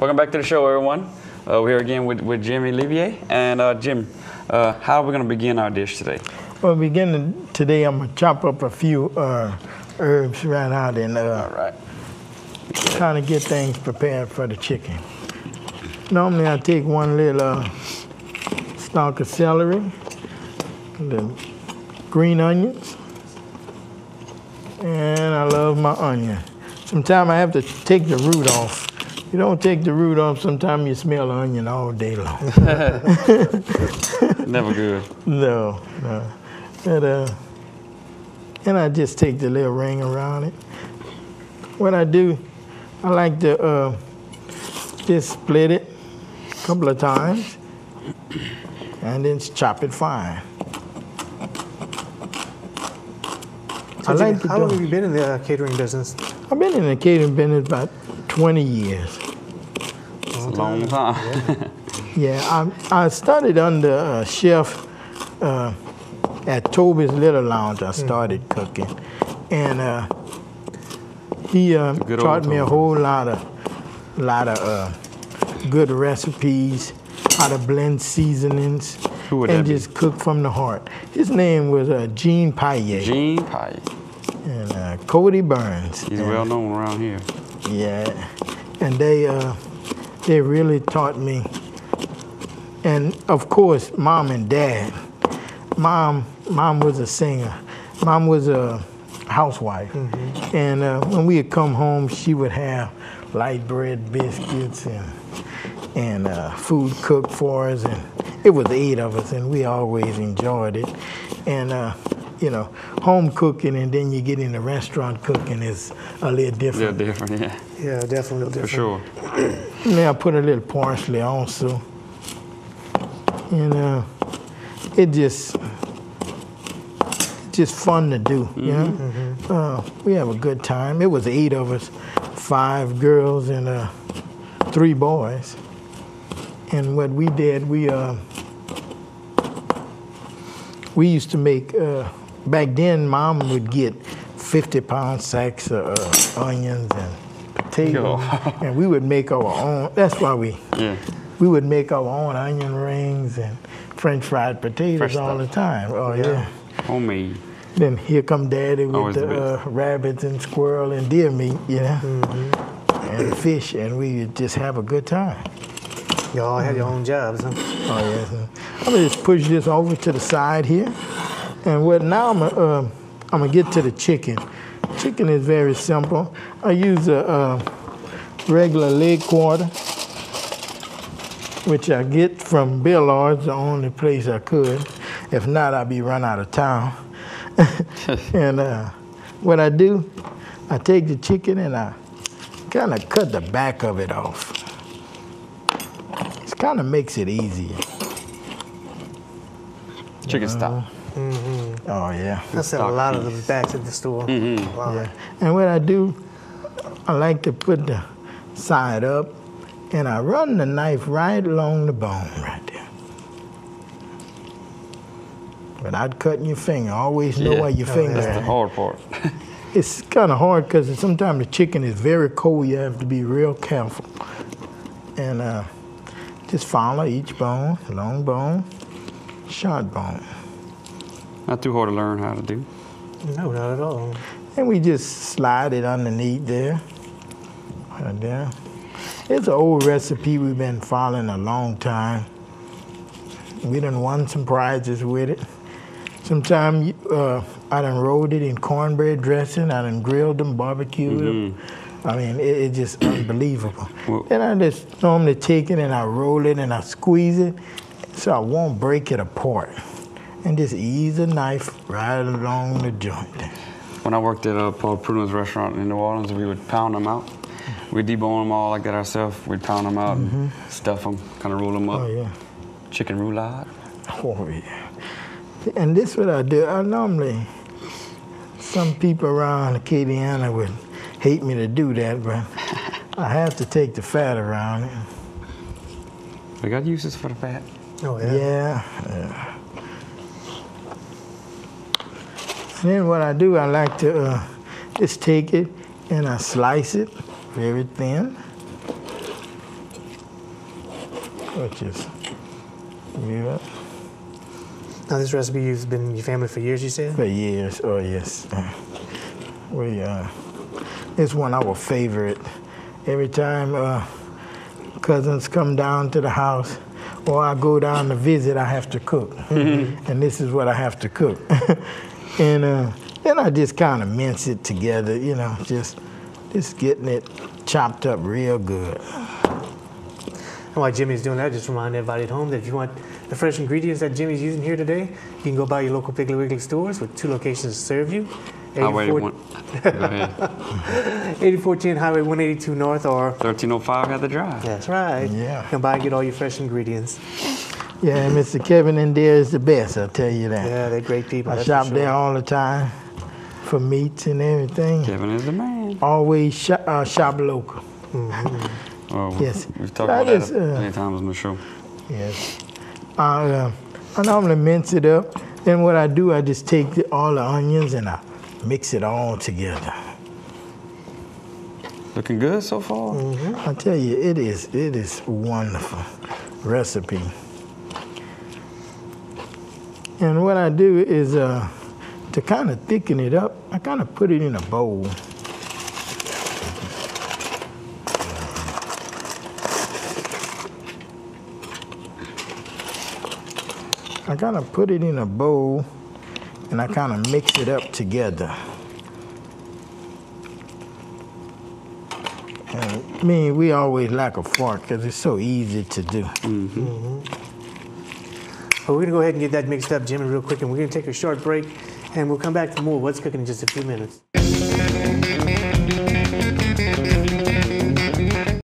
Welcome back to the show, everyone. We're here again with Jimmy Levier. And Jim, how are we going to begin our dish today? Well, beginning today, I'm going to chop up a few herbs right out and All right. kind of get things prepared for the chicken. Normally, I take one little stalk of celery, the green onions, and I love my onion. Sometimes I have to take the root off. You don't take the root off, sometimes you smell the onion all day long. Never good. No. But, and I just take the little ring around it. What I do, I like to just split it a couple of times and then chop it fine. So Jimmy, how long have you been in the catering business? I've been in the catering business about 20 years. It's a long time. Yeah, I started under a chef at Toby's Little Lounge. I started cooking, and he taught me a whole lot of good recipes, how to blend seasonings, and just cook from the heart. His name was Gene Paillet. Gene Paillet. And Cody Burns. He's well known around here. Yeah, and they really taught me. And of course, Mom and Dad. Mom was a singer. Mom was a housewife. Mm-hmm. And when we would come home, she would have light bread biscuits and food cooked for us. And it was 8 of us, and we always enjoyed it. And you know, home cooking and then you get into restaurant cooking is a little different. Yeah, different, yeah. Yeah, definitely different. For sure. And then I put a little parsley also. And it just fun to do, you know? Mm-hmm. We have a good time. It was 8 of us, 5 girls and 3 boys. And what we did, we used to make, back then Mom would get 50-pound sacks of onions and potatoes, and we would make our own. That's why we would make our own onion rings and French fried potatoes all the time. Oh yeah. Homemade. Then here come Daddy with the rabbits and squirrel and deer meat, you know, and fish, and we would just have a good time. Y'all had your own jobs, huh? Oh yes. I'm gonna just push this over to the side here, and what now I'm gonna get to the chicken. Chicken is very simple. I use a regular leg quarter, which I get from Billard's, the only place I could. If not, I'd be run out of town. And what I do, I take the chicken and I kind of cut the back of it off. It kind of makes it easier. Chicken stock. Mm-hmm. Oh yeah. I sell a lot of them back at the store. Mm-hmm. Wow. Yeah. And what I do, I like to put the side up and I run the knife right along the bone right there. Without cutting your finger. Always know where your finger is. That's the hard part. It's kind of hard because sometimes the chicken is very cold. You have to be real careful. And just follow each bone, long bone, short bone. Not too hard to learn how to do. No, not at all. And we just slide it underneath there. Right there. It's an old recipe we've been following a long time. We done won some prizes with it. Sometimes I done rolled it in cornbread dressing. I done grilled them, barbecued them. I mean, it's just unbelievable. Well, then I just normally take it and I roll it and I squeeze it so I won't break it apart. And just ease the knife right along the joint. When I worked at Paul Pruno's restaurant in New Orleans, we would pound them out. We'd debone them all like that ourselves. We'd pound them out and stuff them, kind of roll them up. Oh, yeah. Chicken roulade. Oh, yeah. And this is what I do. I normally, some people around Acadiana would hate me to do that, but I have to take the fat around it. We got uses for the fat. Oh, yeah. Yeah. Then what I do, I like to just take it and I slice it very thin. which is good. Now, this recipe you've been in your family for years, you said? For years, oh yes. It's one of our favorite. Every time cousins come down to the house, or I go down to visit, I have to cook. And this is what I have to cook. And then I just kind of mince it together, you know, just getting it chopped up real good. And while Jimmy's doing that, just remind everybody at home that if you want the fresh ingredients that Jimmy's using here today, you can go by your local Piggly Wiggly stores with 2 locations to serve you. 8410 Highway 182 North or 1305 Heather Drive. That's right. Yeah. Come by and get all your fresh ingredients. Yeah, Mr. Kevin in there is the best, I'll tell you that. Yeah, they're great people. I shop there all the time for meats and everything. Kevin is the man. Always shop local. Oh, Yes. We've talked about that many times on the show. Yes. I normally mince it up. Then what I do, I just take all the onions and I mix it all together. Looking good so far. I tell you, it is wonderful recipe. And what I do is to kind of thicken it up, I kind of put it in a bowl. I kind of put it in a bowl and I kind of mix it up together. And we always like a fork because it's so easy to do. Well, we're going to go ahead and get that mixed up, Jimmy, real quick, and we're going to take a short break, and we'll come back for more What's Cooking in just a few minutes.